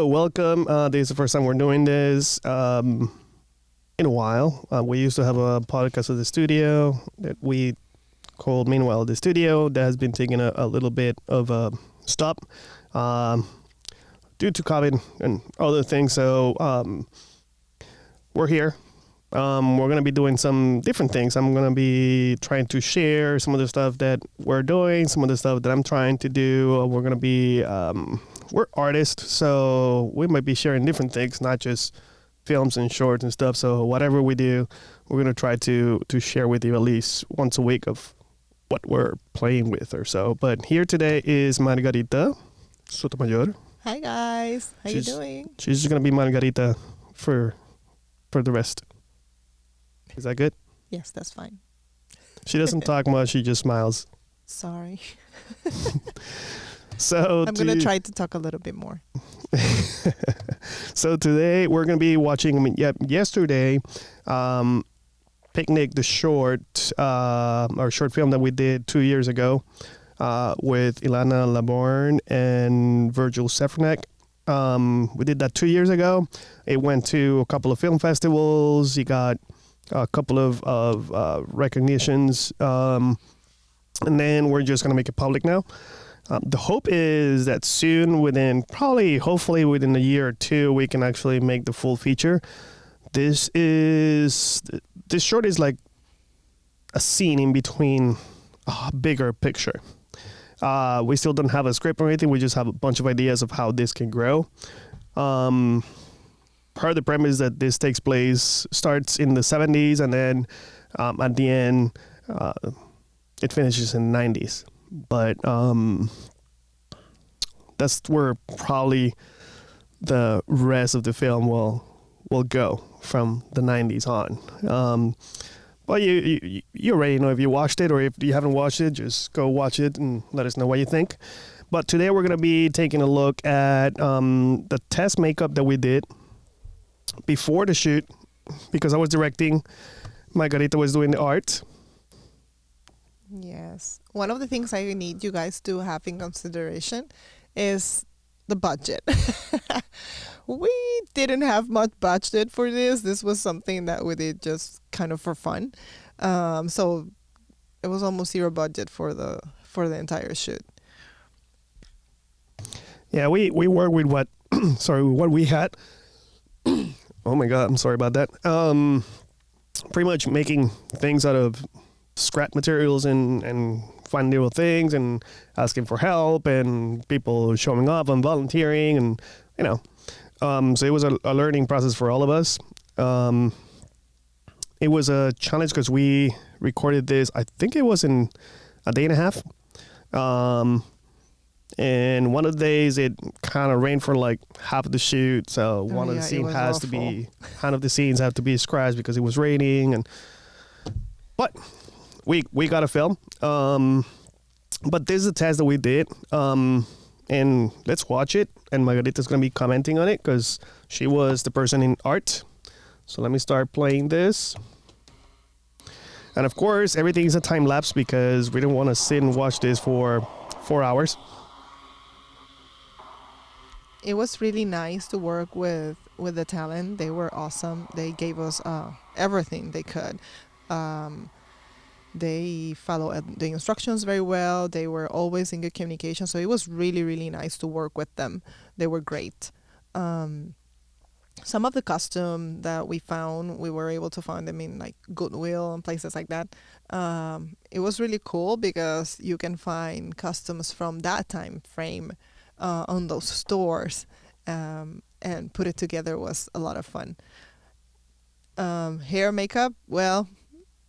So, welcome. This is the first time we're doing this in a while. We used to have a podcast at the studio that we called Meanwhile the Studio. That has been taking a little bit of a stop due to COVID and other things. So, we're here. We're going to be doing some different things. I'm going to be trying to share some of the stuff that we're doing, some of the stuff that I'm trying to do. We're going to be, we're artists, so we might be sharing different things, not just films and shorts and stuff. So whatever we do, we're going to try to share with you at least once a week of what we're playing with or so. But here today is Margarita Sotomayor. Hi guys, how you doing? She's just going to be Margarita for the rest. Is that good? Yes, that's fine. She doesn't talk much. She just smiles. Sorry. So I'm going to try to talk a little bit more. So today we're going to be watching, yesterday, Picnic, the short, our short film that we did 2 years ago with Ilana Laborn and Virgil Sefranek. We did that 2 years ago. It went to a couple of film festivals. He got a couple of recognitions, and then we're just going to make it public now. The hope is that soon, hopefully within a year or two, we can actually make the full feature. This short is like a scene in between a bigger picture. We still don't have a script or anything. We just have a bunch of ideas of how this can grow. Part of the premise that this starts in the 70s, and then at the end, it finishes in the 90s. But that's where probably the rest of the film will go from the 90s on. But you already know if you watched it, or if you haven't watched it, just go watch it and let us know what you think. But today we're going to be taking a look at the test makeup that we did before the shoot, because I was directing, Margarita was doing the art. Yes. One of the things I need you guys to have in consideration is the budget. We didn't have much budget for this. This was something that we did just kind of for fun. So it was almost zero budget for the entire shoot. Yeah, we worked with what we had. Oh my God, I'm sorry about that. Pretty much making things out of scrap materials and finding little things and asking for help and people showing up and volunteering and, so it was a learning process for all of us. It was a challenge because we recorded this, I think it was in a day and a half. And one of the days it kind of rained for like half of the shoot, so one of the scenes half of the scenes have to be scratched because it was raining, but we got a film. But this is a test that we did, and let's watch it. And Margarita's gonna be commenting on it because she was the person in art. So let me start playing this. And of course, everything is a time lapse because we don't want to sit and watch this for 4 hours. It was really nice to work with the talent. They were awesome. They gave us everything they could. They followed the instructions very well. They were always in good communication. So it was really, really nice to work with them. They were great. Some of the costume that we found, we were able to find them in like Goodwill and places like that. It was really cool because you can find costumes from that time frame on those stores, and put it together was a lot of fun. Hair makeup, well,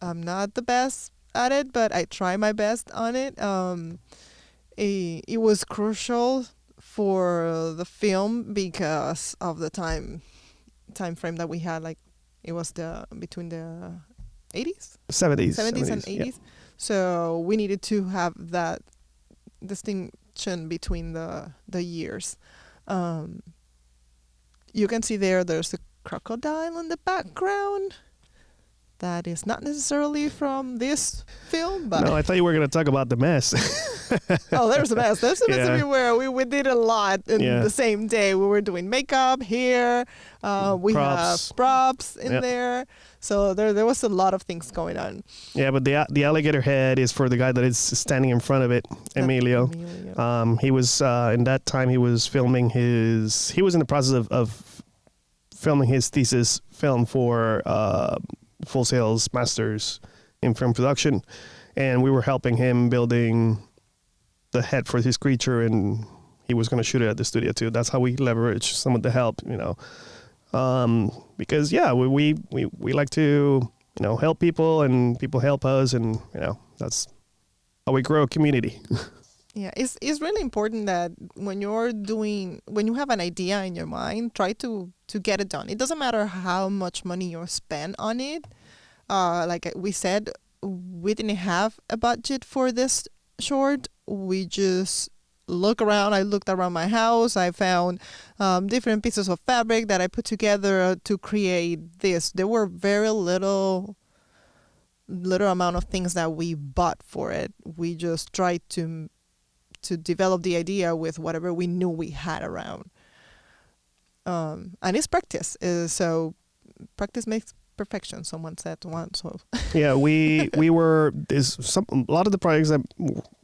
I'm not the best at it, but I try my best on it. It was crucial for the film because of the time frame that we had. Like it was between the 70s and 80s. Yeah. So we needed to have that distinction between the years. You can see there's a crocodile in the background. that is not necessarily from this film, but no, I thought you were going to talk about the mess. oh, there's a mess. There's a mess Yeah. everywhere. We did a lot in Yeah. the same day. We were doing makeup, hair. We Props. have props in Yep. there. So there was a lot of things going on. Yeah, but the alligator head is for the guy that is standing in front of it, Emilio. He was in that time he was filming he was in the process of filming his thesis film for Full Sail's Masters in Film Production, and we were helping him building the head for his creature, and he was going to shoot it at the studio too. That's how we leverage some of the help, because yeah, we like to help people, and people help us, and that's how we grow a community. Yeah, it's really important that when you have an idea in your mind, try to get it done. It doesn't matter how much money you spend on it. Like we said, we didn't have a budget for this short. We just look around. I looked around my house. I found different pieces of fabric that I put together to create this. There were very little amount of things that we bought for it. We just tried to develop the idea with whatever we knew we had around. And it's practice. So practice makes perfection, someone said once. So Yeah, we were a lot of the projects that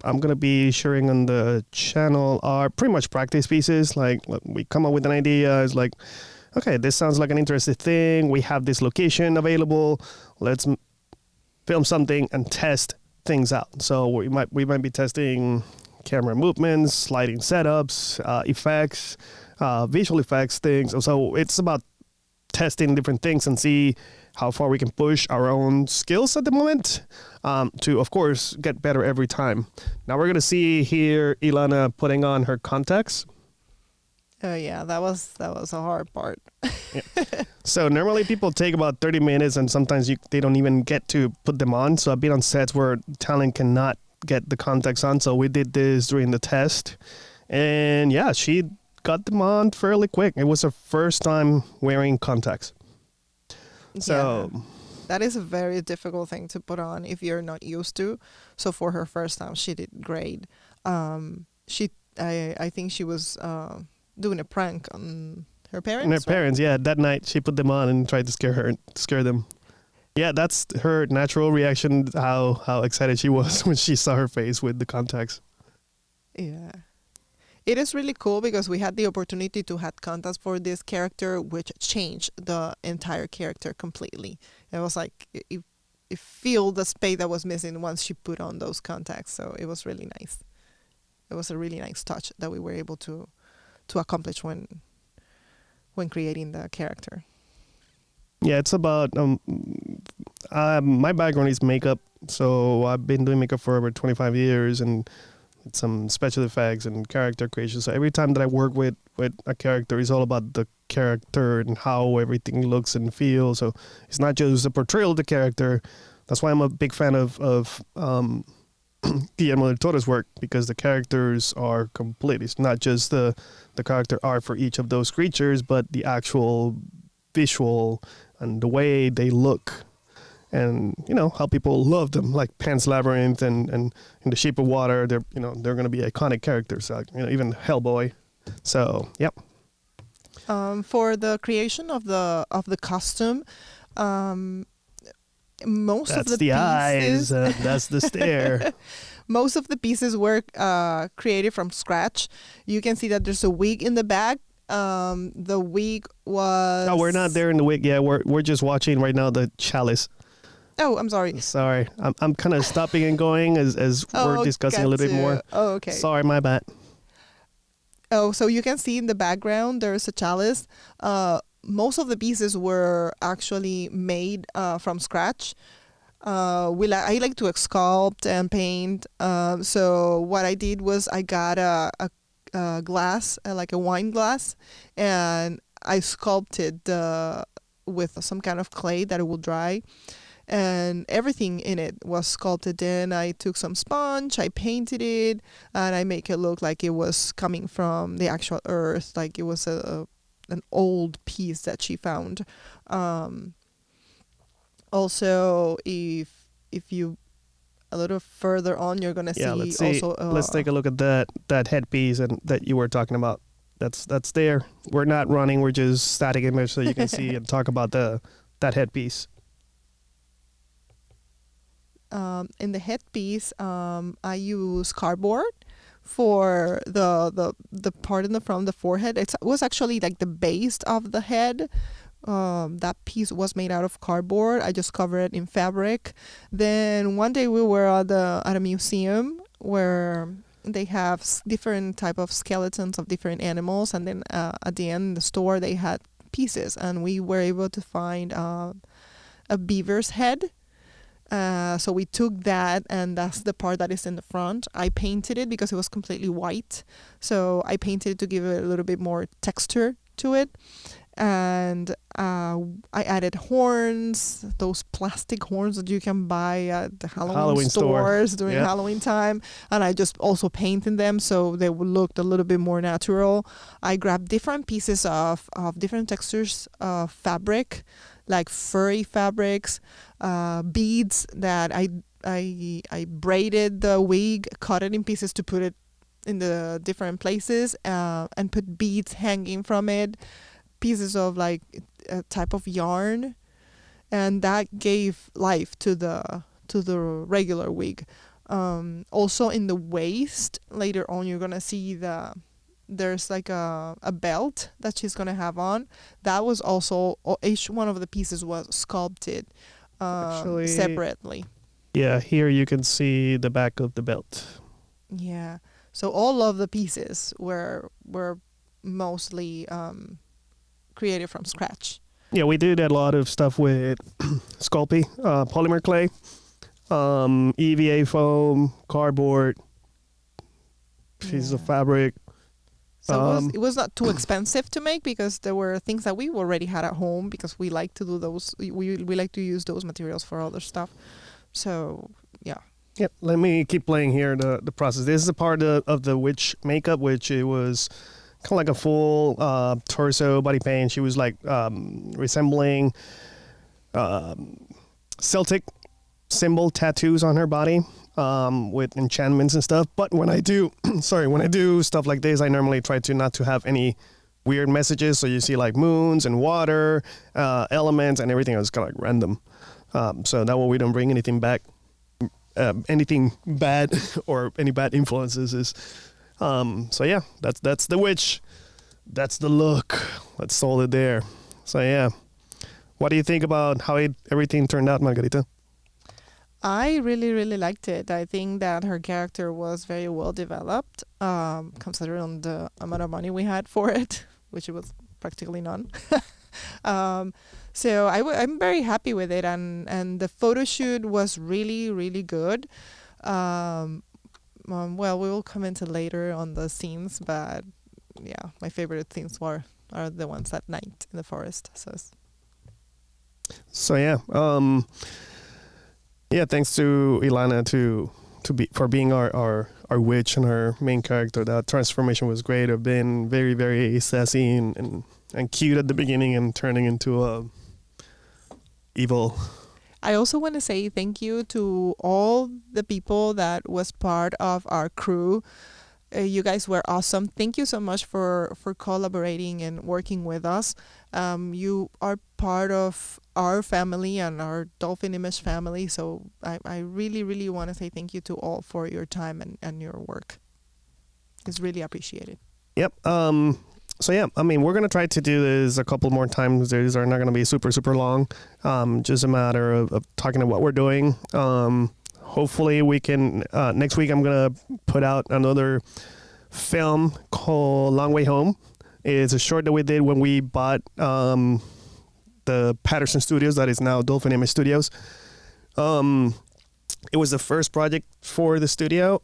I'm gonna be sharing on the channel are pretty much practice pieces. Like we come up with an idea, it's like, okay, this sounds like an interesting thing. We have this location available. Let's film something and test things out. So we might be testing camera movements, lighting setups, effects, visual effects things. So it's about testing different things and see how far we can push our own skills at the moment to, of course, get better every time. Now we're going to see here Ilana putting on her contacts. Oh yeah, that was a hard part. Yeah. So normally people take about 30 minutes, and sometimes they don't even get to put them on. So I've been on sets where talent cannot get the contacts on. So we did this during the test, and yeah, she got them on fairly quick. It was her first time wearing contacts. So yeah, that is a very difficult thing to put on if you're not used to. So for her first time, she did great. I think she was doing a prank on her parents. And her parents, yeah. That night she put them on and tried to scare them. Yeah, that's her natural reaction. How excited she was when she saw her face with the contacts. Yeah. It is really cool because we had the opportunity to have contacts for this character, which changed the entire character completely. It was like it filled the space that was missing once she put on those contacts. So it was really nice. It was a really nice touch that we were able to accomplish when creating the character. Yeah, it's about my background is makeup, so I've been doing makeup for over 25 years and some special effects and character creation. So every time that I work with a character, it's all about the character and how everything looks and feels. So it's not just a portrayal of the character. That's why I'm a big fan of Guillermo del Toro's work, because the characters are complete. It's not just the character art for each of those creatures, but the actual visual and the way they look, and how people love them, like Pan's Labyrinth and In the Shape of Water. They're going to be iconic characters, like even Hellboy. So yep. For the creation of the costume, most that's of the the pieces, eyes. That's the stare. Most of the pieces were created from scratch. You can see that there's a wig in the back. The wig was... No, we're not there in the wig. Yeah, we're just watching right now the chalice. Oh, I'm sorry. Sorry. I'm kind of stopping and going as we're discussing a little bit more. Oh, okay. Sorry, my bad. Oh, so you can see in the background there's a chalice. Most of the pieces were actually made from scratch. I like to sculpt and paint. So what I did was I got a glass, like a wine glass, and I sculpted with some kind of clay that it will dry. And everything in it was sculpted in. I took some sponge, I painted it, and I make it look like it was coming from the actual earth, like it was an old piece that she found. Also, if you a little further on, you're gonna see also. Let's take a look at that headpiece and that you were talking about. That's there. We're not running. We're just static image, so you can see and talk about that headpiece. In the headpiece, I use cardboard for the part in the front, the forehead. It was actually like the base of the head. That piece was made out of cardboard. I just covered it in fabric. Then one day we were at a museum where they have different type of skeletons of different animals, and then at the end in the store they had pieces, and we were able to find a beaver's head. So we took that, and that's the part that is in the front. I painted it because it was completely white. So I painted it to give it a little bit more texture to it. And I added horns, those plastic horns that you can buy at the Halloween stores during Halloween time. And I just also painted them so they would look a little bit more natural. I grabbed different pieces of different textures of fabric, like furry fabrics, beads that I braided the wig, cut it in pieces to put it in the different places, and put beads hanging from it, pieces of like a type of yarn, and that gave life to the regular wig. Also in the waist, later on you're gonna see there's like a belt that she's gonna have on. That was also, each one of the pieces was sculpted separately. Yeah, here you can see the back of the belt. Yeah, so all of the pieces were mostly created from scratch. Yeah, we did a lot of stuff with Sculpey, polymer clay, EVA foam, cardboard, pieces of fabric. So it was not too expensive to make because there were things that we already had at home because we like to do those. We like to use those materials for other stuff. So, yeah. Yep. Let me keep playing here the process. This is a part of the witch makeup, which it was kind of like a full torso body paint. She was like resembling Celtic symbol tattoos on her body. With enchantments and stuff. But when I do stuff like this, I normally try to not to have any weird messages. So you see like moons and water, elements and everything is kind of like random. So that way we don't bring anything back, anything bad or any bad influences. So yeah, that's the witch. That's the look. Let's sold it there. So yeah. What do you think about how everything turned out, Margarita? I really, really liked it. I think that her character was very well developed, considering the amount of money we had for it, which was practically none. So I'm very happy with it, and the photo shoot was really, really good. Well, we will comment later on the scenes, but yeah, my favorite scenes are the ones at night in the forest. So yeah. Yeah, thanks to Ilana for being our witch and our main character. That transformation was great. Of being very, very sassy and cute at the beginning and turning into evil. I also want to say thank you to all the people that was part of our crew. You guys were awesome. Thank you so much for collaborating and working with us. You are part of our family and our Dolphin Image family. So I really, really want to say thank you to all for your time and your work. It's really appreciated. Yep. So yeah, I mean, we're going to try to do this a couple more times. These are not going to be super, super long. Just a matter of talking about what we're doing. Hopefully we can, next week I'm going to put out another film called Long Way Home. It's a short that we did when we bought the Patterson Studios, that is now Dolphin Image Studios. It was the first project for the studio.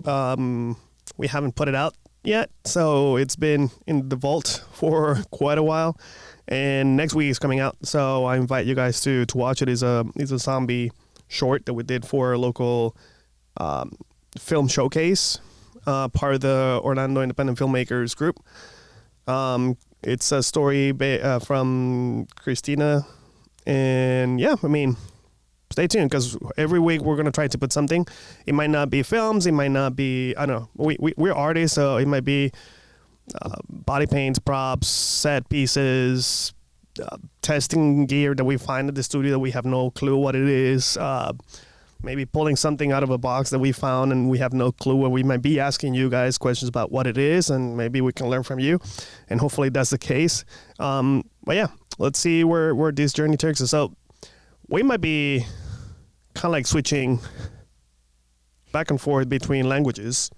We haven't put it out yet, so it's been in the vault for quite a while. And next week is coming out, so I invite you guys to watch it. It's a zombie short that we did for a local film showcase, part of the Orlando Independent Filmmakers group. It's a story from Christina, and yeah, I mean, stay tuned because every week we're going to try to put something. It might not be films. It might not be, I don't know. We're artists, so it might be body paints, props, set pieces, testing gear that we find at the studio that we have no clue what it is. Maybe pulling something out of a box that we found and we have no clue, where we might be asking you guys questions about what it is, and maybe we can learn from you, and hopefully that's the case. But yeah, let's see where this journey takes us. So we might be kind of like switching back and forth between languages.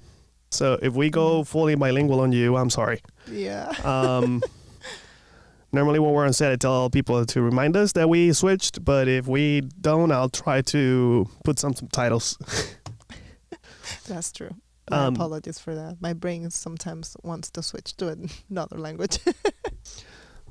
So if we go fully bilingual on you, I'm sorry. Yeah. Normally when we're on set, I tell people to remind us that we switched, but if we don't, I'll try to put some subtitles. That's true. My apologies for that. My brain sometimes wants to switch to another language.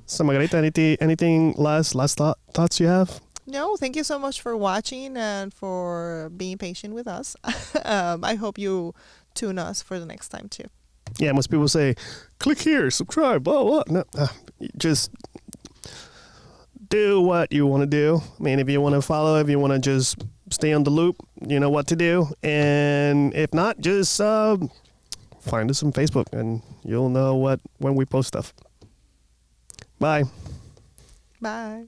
So Margarita, anything last thoughts you have? No, thank you so much for watching and for being patient with us. I hope you tune us for the next time too. Yeah, most people say, click here, subscribe, blah, blah. No, just do what you want to do. I mean, if you want to follow, if you want to just stay on the loop, you know what to do. And if not, just find us on Facebook and you'll know when we post stuff. Bye. Bye.